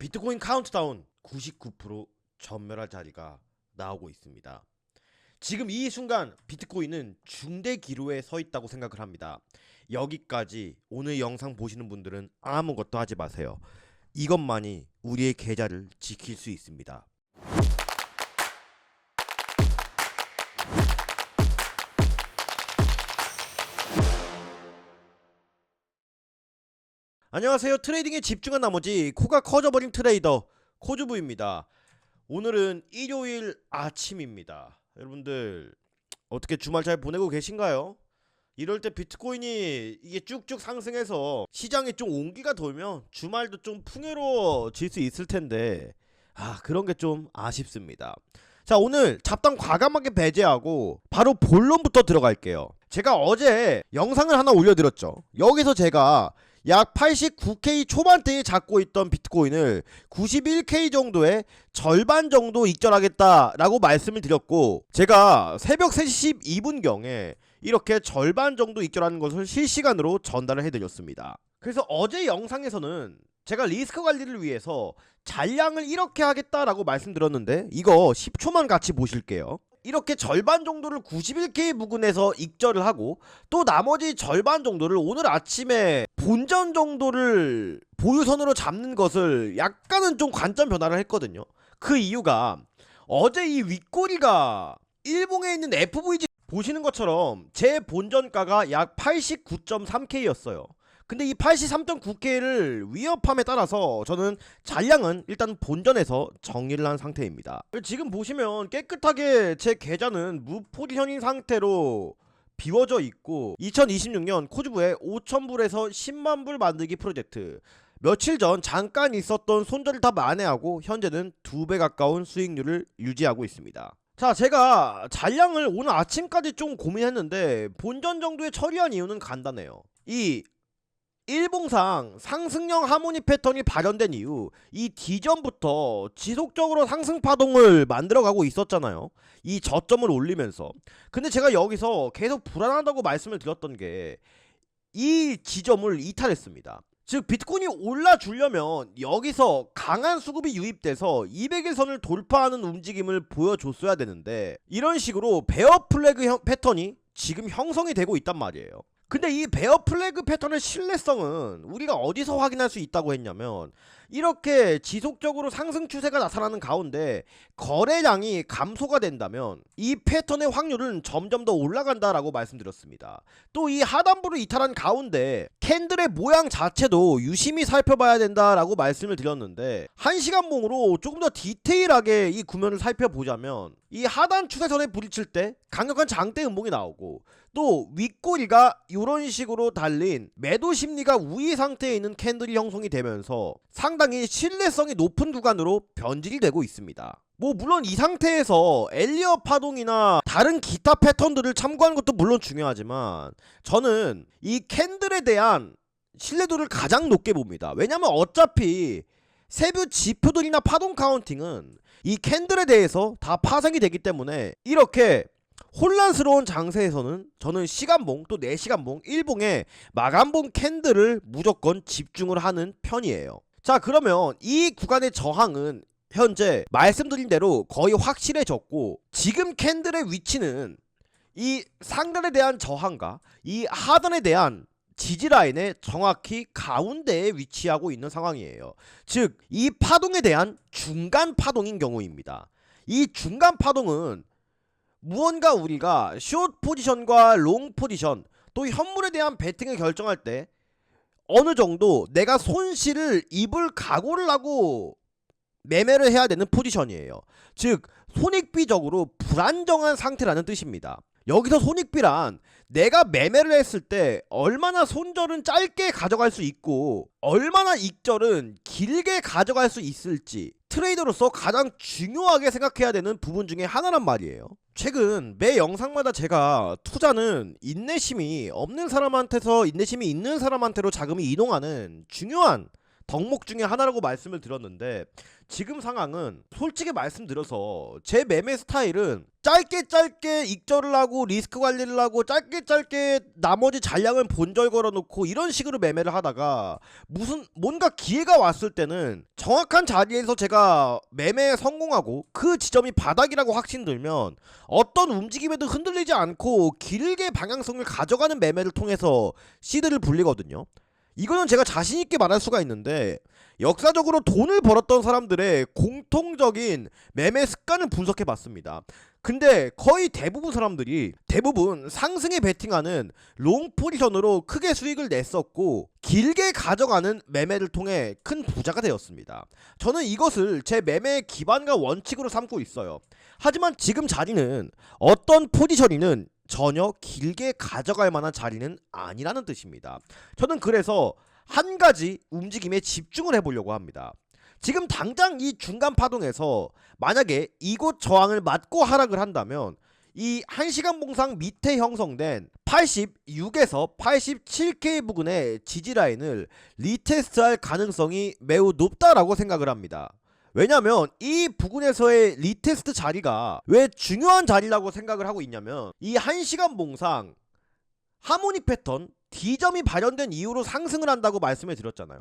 비트코인 카운트다운 99% 전멸할 자리가 나오고 있습니다. 지금 이 순간 비트코인은 중대 기로에 서 있다고 생각을 합니다. 여기까지 오늘 영상 보시는 분들은 아무것도 하지 마세요. 이것만이 우리의 계좌를 지킬 수 있습니다. 안녕하세요. 트레이딩에 집중한 나머지 코가 커져버린 트레이더 코주부입니다. 오늘은 일요일 아침입니다. 여러분들 어떻게 주말 잘 보내고 계신가요? 이럴 때 비트코인이 이게 쭉쭉 상승해서 시장에 좀 온기가 돌면 주말도 좀 풍요로워질 수 있을 텐데 그런 게 좀 아쉽습니다. 자, 오늘 잡담 과감하게 배제하고 바로 본론부터 들어갈게요. 제가 어제 영상을 하나 올려드렸죠. 여기서 제가 약 89K 초반대에 잡고 있던 비트코인을 91K 정도의 절반 정도 익절하겠다라고 말씀을 드렸고, 제가 새벽 3시 12분경에 이렇게 절반 정도 익절하는 것을 실시간으로 전달을 해드렸습니다. 그래서 어제 영상에서는 제가 리스크 관리를 위해서 잔량을 이렇게 하겠다라고 말씀드렸는데, 이거 10초만 같이 보실게요. 이렇게 절반 정도를 91K 부근에서 익절을 하고, 또 나머지 절반 정도를 오늘 아침에 본전 정도를 보유선으로 잡는 것을 약간은 좀 관점 변화를 했거든요. 그 이유가 어제 이 윗꼬리가 일봉에 있는 FVG 보시는 것처럼 제 본전가가 약 89.3K였어요. 근데 이 83.9K를 위협함에 따라서 저는 잔량은 일단 본전에서 정리를 한 상태입니다. 지금 보시면 깨끗하게 제 계좌는 무포지션인 상태로 비워져 있고, 2026년 코주부의 5,000불에서 10만불 만들기 프로젝트, 며칠 전 잠깐 있었던 손절을 다 만회하고 현재는 2배 가까운 수익률을 유지하고 있습니다. 자, 제가 잔량을 오늘 아침까지 좀 고민했는데 본전 정도에 처리한 이유는 간단해요. 이 일봉상 상승형 하모니 패턴이 발현된 이후 이 D전부터 지속적으로 상승 파동을 만들어가고 있었잖아요. 이 저점을 올리면서. 근데 제가 여기서 계속 불안하다고 말씀을 드렸던 게 이 지점을 이탈했습니다. 즉 비트코인이 올라주려면 여기서 강한 수급이 유입돼서 200일 선을 돌파하는 움직임을 보여줬어야 되는데, 이런 식으로 베어 플래그 패턴이 지금 형성이 되고 있단 말이에요. 근데 이 베어 플래그 패턴의 신뢰성은 우리가 어디서 확인할 수 있다고 했냐면, 이렇게 지속적으로 상승 추세가 나타나는 가운데 거래량이 감소가 된다면 이 패턴의 확률은 점점 더 올라간다라고 말씀드렸습니다. 또 이 하단부를 이탈한 가운데 캔들의 모양 자체도 유심히 살펴봐야 된다라고 말씀을 드렸는데, 1시간봉으로 조금 더 디테일하게 이 구면을 살펴보자면 이 하단 추세선에 부딪힐 때 강력한 장대 음봉이 나오고, 또 윗꼬리가 이런 식으로 달린 매도 심리가 우위 상태에 있는 캔들이 형성이 되면서 상당히 신뢰성이 높은 구간으로 변질이 되고 있습니다. 물론 이 상태에서 엘리어 파동이나 다른 기타 패턴들을 참고하는 것도 물론 중요하지만, 저는 이 캔들에 대한 신뢰도를 가장 높게 봅니다. 왜냐면 어차피 세부 지표들이나 파동 카운팅은 이 캔들에 대해서 다 파생이 되기 때문에, 이렇게 혼란스러운 장세에서는 저는 시간봉 또 4시간봉 1봉에 마감봉 캔들을 무조건 집중을 하는 편이에요. 자, 그러면 이 구간의 저항은 현재 말씀드린 대로 거의 확실해졌고, 지금 캔들의 위치는 이 상단에 대한 저항과 이 하단에 대한 지지라인의 정확히 가운데에 위치하고 있는 상황이에요. 즉 이 파동에 대한 중간 파동인 경우입니다. 이 중간 파동은 무언가 우리가 숏 포지션과 롱 포지션, 또 현물에 대한 베팅을 결정할 때 어느 정도 내가 손실을 입을 각오를 하고 매매를 해야 되는 포지션이에요. 즉 손익비적으로 불안정한 상태라는 뜻입니다. 여기서 손익비란 내가 매매를 했을 때 얼마나 손절은 짧게 가져갈 수 있고 얼마나 익절은 길게 가져갈 수 있을지, 트레이더로서 가장 중요하게 생각해야 되는 부분 중에 하나란 말이에요. 최근 매 영상마다 제가 투자는 인내심이 없는 사람한테서 인내심이 있는 사람한테로 자금이 이동하는 중요한 덕목 중에 하나라고 말씀을 드렸는데, 지금 상황은 솔직히 말씀드려서 제 매매 스타일은 짧게 익절을 하고 리스크 관리를 하고 짧게 나머지 잔량을 본절 걸어놓고 이런 식으로 매매를 하다가 뭔가 기회가 왔을 때는 정확한 자리에서 제가 매매에 성공하고 그 지점이 바닥이라고 확신 들면 어떤 움직임에도 흔들리지 않고 길게 방향성을 가져가는 매매를 통해서 시드를 불리거든요. 이거는 제가 자신있게 말할 수가 있는데, 역사적으로 돈을 벌었던 사람들의 공통적인 매매 습관을 분석해 봤습니다. 근데 거의 대부분 사람들이 상승에 베팅하는 롱 포지션으로 크게 수익을 냈었고, 길게 가져가는 매매를 통해 큰 부자가 되었습니다. 저는 이것을 제 매매의 기반과 원칙으로 삼고 있어요. 하지만 지금 자리는 어떤 포지션이는 전혀 길게 가져갈 만한 자리는 아니라는 뜻입니다. 저는 그래서 한 가지 움직임에 집중을 해보려고 합니다. 지금 당장 이 중간 파동에서 만약에 이곳 저항을 맞고 하락을 한다면 이 1시간 봉상 밑에 형성된 86에서 87K 부근의 지지라인을 리테스트할 가능성이 매우 높다라고 생각을 합니다. 왜냐면 이 부근에서의 리테스트 자리가 왜 중요한 자리라고 생각을 하고 있냐면, 이 1시간 봉상 하모닉 패턴 D점이 발현된 이후로 상승을 한다고 말씀을 드렸잖아요.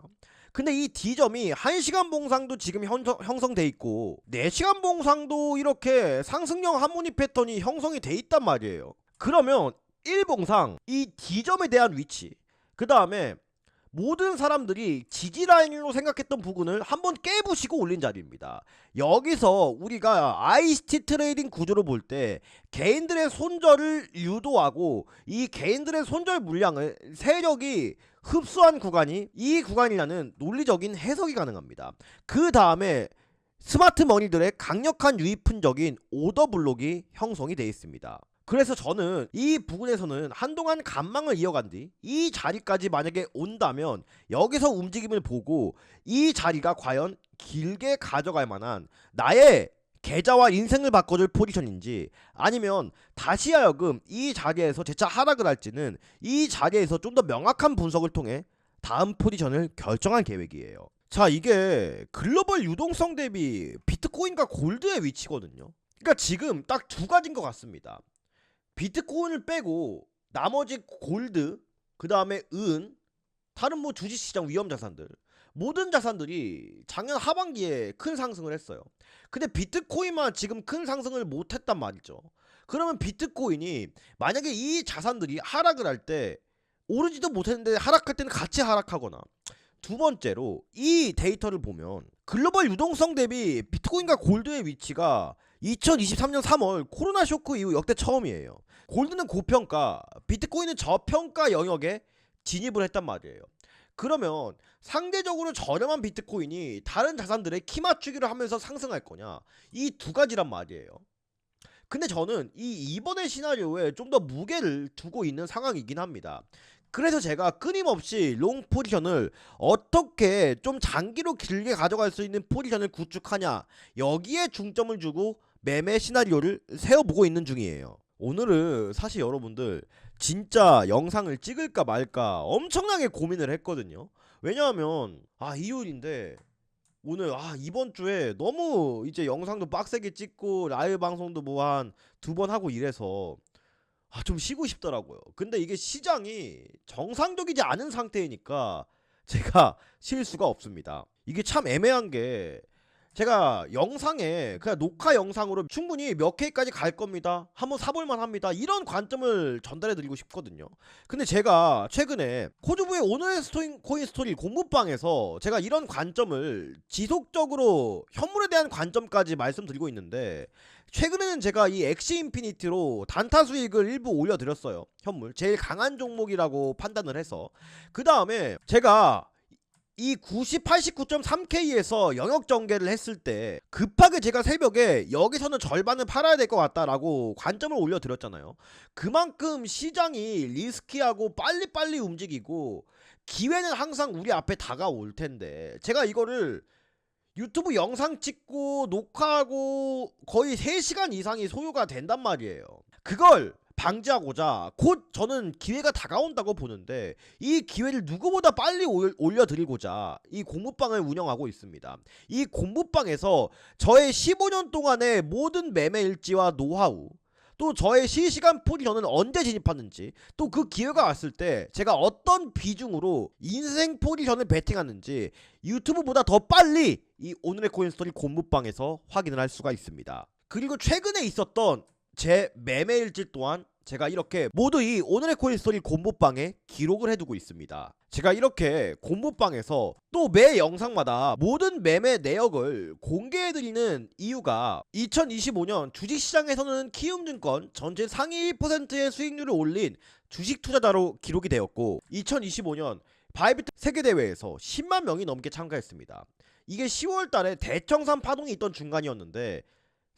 근데 이 D점이 1시간 봉상도 지금 형성돼 있고 4시간 봉상도 이렇게 상승형 하모닉 패턴이 형성이 돼 있단 말이에요. 그러면 1봉상 이 D점에 대한 위치, 그 다음에 모든 사람들이 지지라인으로 생각했던 부분을 한번 깨부시고 올린 자리입니다. 여기서 우리가 ICT 트레이딩 구조로 볼 때 개인들의 손절을 유도하고 이 개인들의 손절 물량을 세력이 흡수한 구간이 이 구간이라는 논리적인 해석이 가능합니다. 그 다음에 스마트 머니들의 강력한 유입 흔적인 오더 블록이 형성이 되어 있습니다. 그래서 저는 이 부분에서는 한동안 간망을 이어간 뒤 이 자리까지 만약에 온다면 여기서 움직임을 보고 이 자리가 과연 길게 가져갈 만한 나의 계좌와 인생을 바꿔줄 포지션인지, 아니면 다시 하여금 이 자리에서 재차 하락을 할지는 이 자리에서 좀 더 명확한 분석을 통해 다음 포지션을 결정할 계획이에요. 자, 이게 글로벌 유동성 대비 비트코인과 골드의 위치거든요. 그러니까 지금 딱 두 가지인 것 같습니다. 비트코인을 빼고 나머지 골드, 그 다음에 은, 다른 뭐 주식시장 위험 자산들, 모든 자산들이 작년 하반기에 큰 상승을 했어요. 근데 비트코인만 지금 큰 상승을 못했단 말이죠. 그러면 비트코인이 만약에 이 자산들이 하락을 할 때 오르지도 못했는데 하락할 때는 같이 하락하거나, 두 번째로 이 데이터를 보면 글로벌 유동성 대비 비트코인과 골드의 위치가 2023년 3월 코로나 쇼크 이후 역대 처음이에요. 골드는 고평가, 비트코인은 저평가 영역에 진입을 했단 말이에요. 그러면 상대적으로 저렴한 비트코인이 다른 자산들의 키 맞추기를 하면서 상승할 거냐, 이 두 가지란 말이에요. 근데 저는 이번의 시나리오에 좀 더 무게를 두고 있는 상황이긴 합니다. 그래서 제가 끊임없이 롱 포지션을 어떻게 좀 장기로 길게 가져갈 수 있는 포지션을 구축하냐, 여기에 중점을 주고 매매 시나리오를 세워보고 있는 중이에요. 오늘은 사실 여러분들 진짜 영상을 찍을까 말까 엄청나게 고민을 했거든요. 왜냐하면 일요일인데 오늘 이번 주에 너무 이제 영상도 빡세게 찍고 라이브 방송도 뭐 한 2번 하고 이래서 좀 쉬고 싶더라고요. 근데 이게 시장이 정상적이지 않은 상태이니까 제가 쉴 수가 없습니다. 이게 참 애매한 게, 제가 영상에 그냥 녹화 영상으로 충분히 몇 K까지 갈 겁니다, 한번 사볼만 합니다, 이런 관점을 전달해 드리고 싶거든요. 근데 제가 최근에 코주부의 오늘의 코인 스토리 공부방에서 제가 이런 관점을 지속적으로 현물에 대한 관점까지 말씀드리고 있는데, 최근에는 제가 이 엑시 인피니티로 단타 수익을 일부 올려드렸어요. 현물 제일 강한 종목이라고 판단을 해서. 그 다음에 제가 이 89.3K에서 영역 전개를 했을 때 급하게 제가 새벽에 여기서는 절반을 팔아야 될 것 같다라고 관점을 올려드렸잖아요. 그만큼 시장이 리스키하고 빨리빨리 움직이고 기회는 항상 우리 앞에 다가올 텐데, 제가 이거를 유튜브 영상 찍고 녹화하고 거의 3시간 이상이 소요가 된단 말이에요. 그걸 방지하고자 곧 저는 기회가 다가온다고 보는데, 이 기회를 누구보다 빨리 올려드리고자 이 공부방을 운영하고 있습니다. 이 공부방에서 저의 15년 동안의 모든 매매 일지와 노하우, 또 저의 실시간 포지션은 언제 진입하는지, 또 그 기회가 왔을 때 제가 어떤 비중으로 인생 포지션을 베팅하는지 유튜브보다 더 빨리 이 오늘의 코인스토리 공부방에서 확인을 할 수가 있습니다. 그리고 최근에 있었던 제 매매 일지 또한 제가 이렇게 모두 이 오늘의 코인스토리 공부방에 기록을 해두고 있습니다. 제가 이렇게 공부방에서 또 매 영상마다 모든 매매 내역을 공개해드리는 이유가, 2025년 주식시장에서는 키움증권 전체 상위 1%의 수익률을 올린 주식 투자자로 기록이 되었고, 2025년 바이비트 세계대회에서 10만 명이 넘게 참가했습니다. 이게 10월달에 대청산 파동이 있던 중간이었는데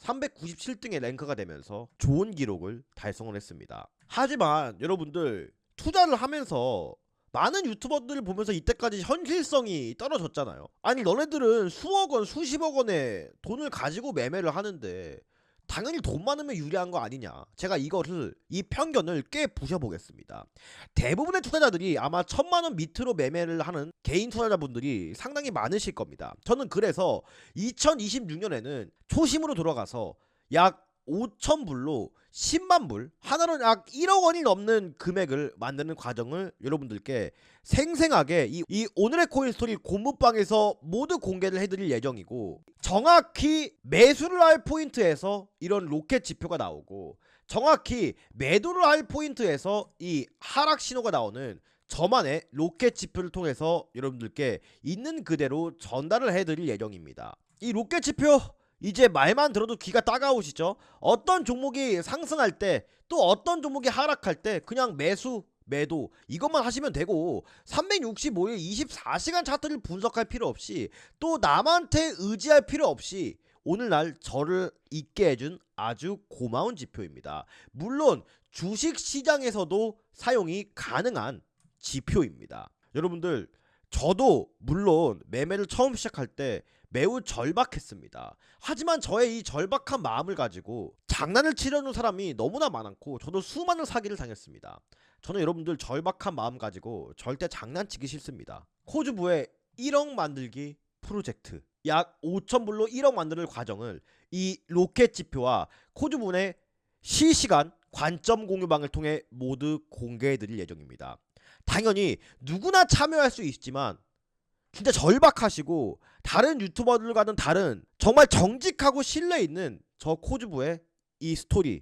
397등의 랭크가 되면서 좋은 기록을 달성을 했습니다. 하지만 여러분들, 투자를 하면서 많은 유튜버들을 보면서 이때까지 현실성이 떨어졌잖아요. 아니, 너네들은 수억 원, 수십억 원의 돈을 가지고 매매를 하는데 당연히 돈 많으면 유리한 거 아니냐. 제가 이 편견을 깨 부셔보겠습니다. 대부분의 투자자들이 아마 1000만원 밑으로 매매를 하는 개인 투자자분들이 상당히 많으실 겁니다. 저는 그래서 2026년에는 초심으로 돌아가서 약 5,000불로 10만불, 하나로 약 1억원이 넘는 금액을 만드는 과정을 여러분들께 생생하게 이 오늘의 코인스토리 공부방에서 모두 공개를 해드릴 예정이고, 정확히 매수를 할 포인트에서 이런 로켓 지표가 나오고, 정확히 매도를 할 포인트에서 이 하락 신호가 나오는 저만의 로켓 지표를 통해서 여러분들께 있는 그대로 전달을 해드릴 예정입니다. 이 로켓 지표, 이제 말만 들어도 귀가 따가우시죠? 어떤 종목이 상승할 때, 또 어떤 종목이 하락할 때 그냥 매수, 매도 이것만 하시면 되고, 365일 24시간 차트를 분석할 필요 없이, 또 남한테 의지할 필요 없이 오늘날 저를 있게 해준 아주 고마운 지표입니다. 물론 주식시장에서도 사용이 가능한 지표입니다. 여러분들, 저도 물론 매매를 처음 시작할 때 매우 절박했습니다. 하지만 저의 이 절박한 마음을 가지고 장난을 치려는 사람이 너무나 많았고, 저도 수많은 사기를 당했습니다. 저는 여러분들 절박한 마음 가지고 절대 장난치기 싫습니다. 코주부의 1억 만들기 프로젝트, 약 5,000불로 1억 만드는 과정을 이 로켓 지표와 코주분의 실시간 관점 공유방을 통해 모두 공개해드릴 예정입니다. 당연히 누구나 참여할 수 있지만, 진짜 절박하시고 다른 유튜버들과는 다른 정말 정직하고 신뢰 있는 저 코주부의 이 스토리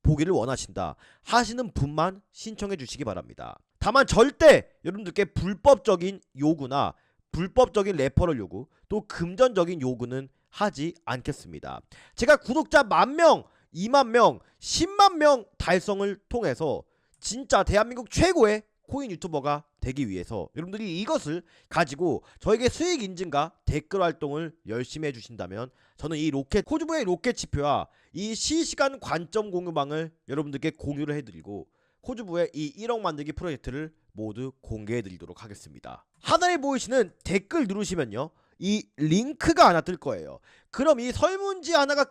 보기를 원하신다 하시는 분만 신청해 주시기 바랍니다. 다만 절대 여러분들께 불법적인 요구나 불법적인 레퍼럴 요구, 또 금전적인 요구는 하지 않겠습니다. 제가 구독자 10,000명, 20,000명, 100,000명 달성을 통해서 진짜 대한민국 최고의 코인 유튜버가 되기 위해서 여러분들이 이것을 가지고 저에게 수익 인증과 댓글 활동을 열심히 해주신다면, 저는 이 코주부의 로켓 지표와 이 실시간 관점 공유방을 여러분들께 공유를 해드리고, 코주부의 이 1억 만들기 프로젝트를 모두 공개해드리도록 하겠습니다. 하단에 보이시는 댓글 누르시면요, 이 링크가 하나 뜰 거예요. 그럼 이 설문지 하나가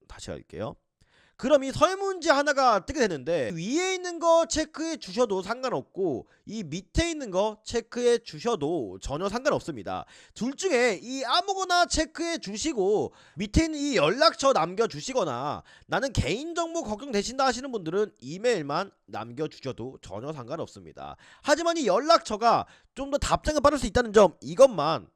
다시 할게요. 그럼 이 설문지 하나가 뜨게 되는데, 위에 있는 거 체크해 주셔도 상관없고 이 밑에 있는 거 체크해 주셔도 전혀 상관없습니다. 둘 중에 이 아무거나 체크해 주시고 밑에 있는 이 연락처 남겨주시거나, 나는 개인정보 걱정되신다 하시는 분들은 이메일만 남겨주셔도 전혀 상관없습니다. 하지만 이 연락처가 좀 더 답장을 받을 수 있다는 점, 이것만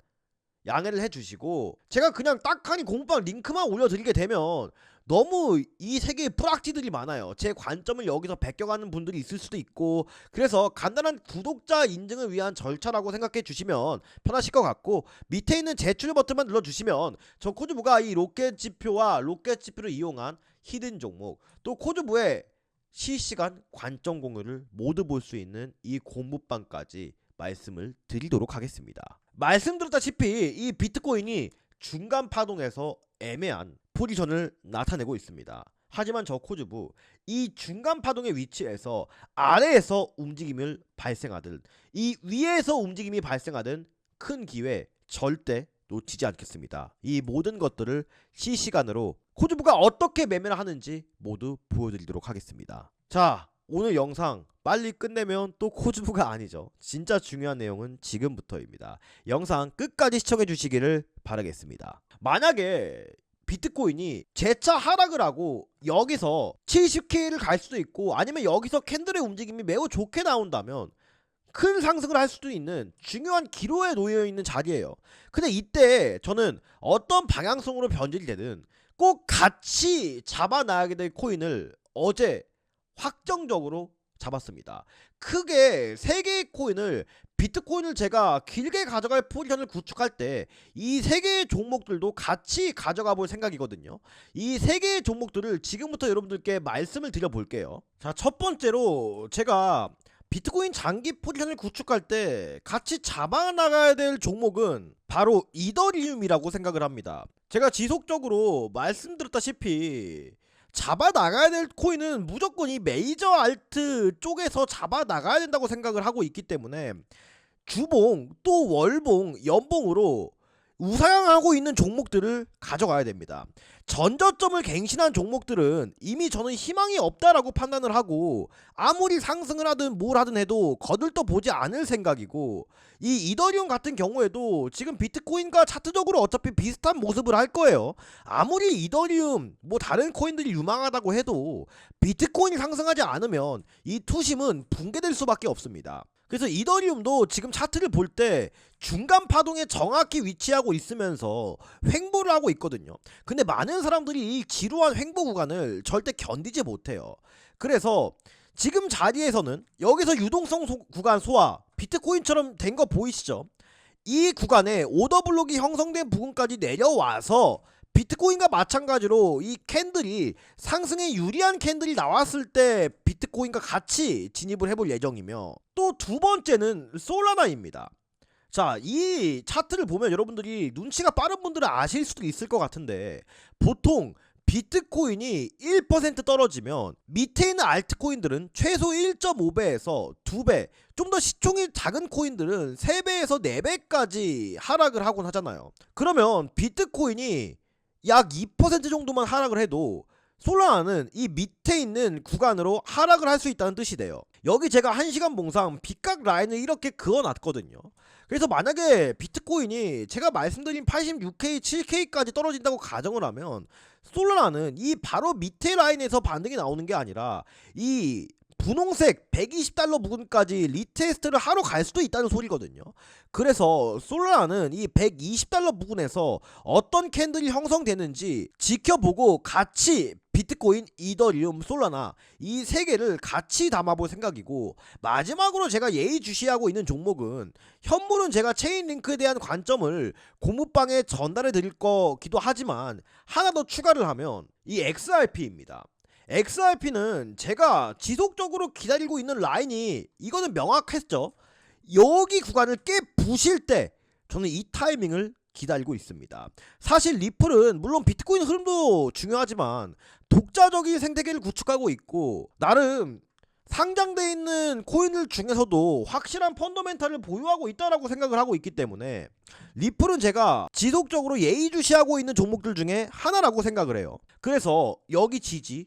양해를 해주시고, 제가 그냥 딱하니 공부방 링크만 올려드리게 되면 너무 이 세계에 뿌락지들이 많아요. 제 관점을 여기서 베껴가는 분들이 있을 수도 있고, 그래서 간단한 구독자 인증을 위한 절차라고 생각해 주시면 편하실 것 같고, 밑에 있는 제출 버튼만 눌러주시면 저 코주부가 이 로켓 지표와 로켓 지표를 이용한 히든 종목, 또 코주부의 실시간 관점 공유를 모두 볼 수 있는 이 공부방까지 말씀을 드리도록 하겠습니다. 말씀드렸다시피 이 비트코인이 중간 파동에서 애매한 포지션을 나타내고 있습니다. 하지만 저 코주부, 이 중간 파동의 위치에서 아래에서 움직임을 발생하든 이 위에서 움직임이 발생하든 큰 기회 절대 놓치지 않겠습니다. 이 모든 것들을 실시간으로 코주부가 어떻게 매매를 하는지 모두 보여드리도록 하겠습니다. 자, 오늘 영상 빨리 끝내면 또 코즈부가 아니죠. 진짜 중요한 내용은 지금부터입니다. 영상 끝까지 시청해 주시기를 바라겠습니다. 만약에 비트코인이 재차 하락을 하고 여기서 70K를 갈 수도 있고 아니면 여기서 캔들의 움직임이 매우 좋게 나온다면 큰 상승을 할 수도 있는 중요한 기로에 놓여 있는 자리예요. 근데 이때 저는 어떤 방향성으로 변질이 되든 꼭 같이 잡아놔야 될 코인을 어제 확정적으로 잡았습니다. 크게 3개의 코인을, 비트코인을 제가 길게 가져갈 포지션을 구축할 때 이 3개의 종목들도 같이 가져가 볼 생각이거든요. 이 3개의 종목들을 지금부터 여러분들께 말씀을 드려볼게요. 자, 첫 번째로 제가 비트코인 장기 포지션을 구축할 때 같이 잡아나가야 될 종목은 바로 이더리움이라고 생각을 합니다. 제가 지속적으로 말씀드렸다시피 잡아나가야 될 코인은 무조건 이 메이저 알트 쪽에서 잡아나가야 된다고 생각을 하고 있기 때문에 주봉 또 월봉 연봉으로 우상향하고 있는 종목들을 가져가야 됩니다. 전저점을 갱신한 종목들은 이미 저는 희망이 없다라고 판단을 하고 아무리 상승을 하든 뭘 하든 해도 거들떠 보지 않을 생각이고, 이 이더리움 같은 경우에도 지금 비트코인과 차트적으로 어차피 비슷한 모습을 할 거예요. 아무리 이더리움 뭐 다른 코인들이 유망하다고 해도 비트코인이 상승하지 않으면 이 투심은 붕괴될 수밖에 없습니다. 그래서 이더리움도 지금 차트를 볼 때 중간 파동에 정확히 위치하고 있으면서 횡보를 하고 있거든요. 근데 많은 사람들이 이 지루한 횡보 구간을 절대 견디지 못해요. 그래서 지금 자리에서는 여기서 유동성 구간 소화, 비트코인처럼 된 거 보이시죠? 이 구간에 오더블록이 형성된 부분까지 내려와서 비트코인과 마찬가지로 이 캔들이 상승에 유리한 캔들이 나왔을 때 비트코인과 같이 진입을 해볼 예정이며, 또 두 번째는 솔라나입니다. 자, 이 차트를 보면 여러분들이 눈치가 빠른 분들은 아실 수도 있을 것 같은데, 보통 비트코인이 1% 떨어지면 밑에 있는 알트코인들은 최소 1.5배에서 2배, 좀 더 시총이 작은 코인들은 3배에서 4배까지 하락을 하곤 하잖아요. 그러면 비트코인이 약 2% 정도만 하락을 해도 솔라나는 이 밑에 있는 구간으로 하락을 할 수 있다는 뜻이 돼요. 여기 제가 1시간 봉상 빗각 라인을 이렇게 그어놨거든요. 그래서 만약에 비트코인이 제가 말씀드린 86K, 7K까지 떨어진다고 가정을 하면 솔라나는 이 바로 밑에 라인에서 반등이 나오는 게 아니라 이 분홍색 120달러 부근까지 리테스트를 하러 갈 수도 있다는 소리거든요. 그래서 솔라나는 이 120달러 부근에서 어떤 캔들이 형성되는지 지켜보고 같이 비트코인, 이더리움, 솔라나 이 3개를 같이 담아볼 생각이고, 마지막으로 제가 예의주시하고 있는 종목은, 현물은 제가 체인링크에 대한 관점을 고무방에 전달해 드릴 거기도 하지만 하나 더 추가를 하면 이 XRP입니다. XRP는 제가 지속적으로 기다리고 있는 라인이 이거는 명확했죠. 여기 구간을 깨 부실 때 저는 이 타이밍을 기다리고 있습니다. 사실 리플은 물론 비트코인 흐름도 중요하지만 독자적인 생태계를 구축하고 있고 나름 상장돼 있는 코인들 중에서도 확실한 펀더멘탈을 보유하고 있다라고 생각을 하고 있기 때문에 리플은 제가 지속적으로 예의주시하고 있는 종목들 중에 하나라고 생각을 해요. 그래서 여기 지지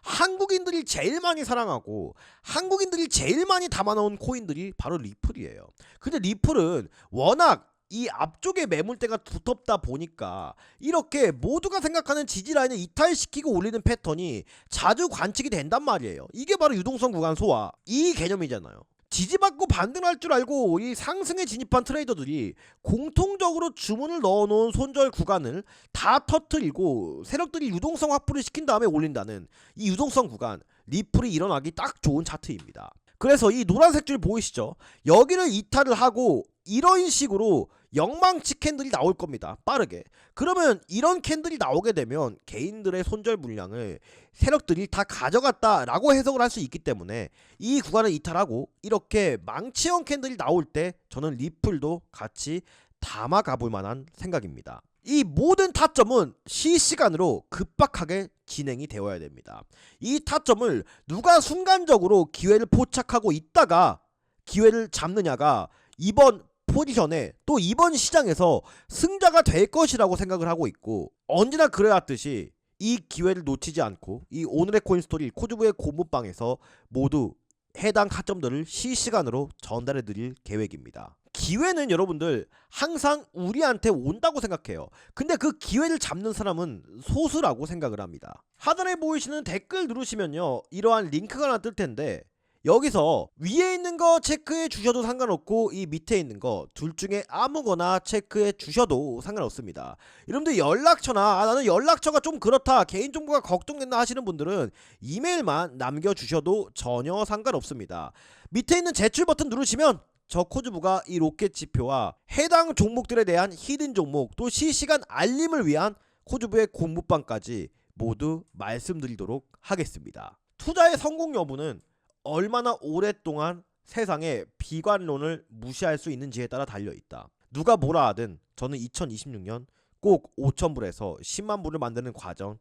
한국인들이 제일 많이 사랑하고 한국인들이 제일 많이 담아놓은 코인들이 바로 리플이에요. 근데 리플은 워낙 이 앞쪽에 매물대가 두텁다 보니까 이렇게 모두가 생각하는 지지 라인을 이탈시키고 올리는 패턴이 자주 관측이 된단 말이에요. 이게 바로 유동성 구간 소화 이 개념이잖아요. 지지받고 반등할 줄 알고 이 상승에 진입한 트레이더들이 공통적으로 주문을 넣어놓은 손절 구간을 다 터뜨리고 세력들이 유동성 확보를 시킨 다음에 올린다는 이 유동성 구간, 리플이 일어나기 딱 좋은 차트입니다. 그래서 이 노란색 줄 보이시죠? 여기를 이탈을 하고 이런 식으로 영망치 캔들이 나올 겁니다. 빠르게. 그러면 이런 캔들이 나오게 되면 개인들의 손절 물량을 세력들이 다 가져갔다라고 해석을 할 수 있기 때문에 이 구간을 이탈하고 이렇게 망치형 캔들이 나올 때 저는 리플도 같이 담아 가볼 만한 생각입니다. 이 모든 타점은 실시간으로 급박하게 진행이 되어야 됩니다. 이 타점을 누가 순간적으로 기회를 포착하고 있다가 기회를 잡느냐가 이번 포지션에 또 이번 시장에서 승자가 될 것이라고 생각을 하고 있고, 언제나 그래왔듯이 이 기회를 놓치지 않고 이 오늘의 코인스토리 코주부의 고문방에서 모두 해당 타점들을 실시간으로 전달해 드릴 계획입니다. 기회는 여러분들 항상 우리한테 온다고 생각해요. 근데 그 기회를 잡는 사람은 소수라고 생각을 합니다. 하단에 보이시는 댓글 누르시면요, 이러한 링크가 하나 뜰 텐데 여기서 위에 있는 거 체크해 주셔도 상관없고 이 밑에 있는 거 둘 중에 아무거나 체크해 주셔도 상관없습니다. 여러분들 연락처나 나는 연락처가 좀 그렇다, 개인정보가 걱정된다 하시는 분들은 이메일만 남겨주셔도 전혀 상관없습니다. 밑에 있는 제출 버튼 누르시면 저 코주부가 이 로켓 지표와 해당 종목들에 대한 히든 종목 또 실시간 알림을 위한 코주부의 공부방까지 모두 말씀드리도록 하겠습니다. 투자의 성공 여부는 얼마나 오랫동안 세상의 비관론을 무시할 수 있는지에 따라 달려있다. 누가 뭐라 하든 저는 2026년 꼭 5,000불에서 10만 불을 만드는 과정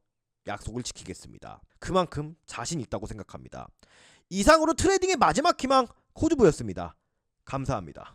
약속을 지키겠습니다. 그만큼 자신 있다고 생각합니다. 이상으로 트레이딩의 마지막 희망 코주부였습니다. 감사합니다.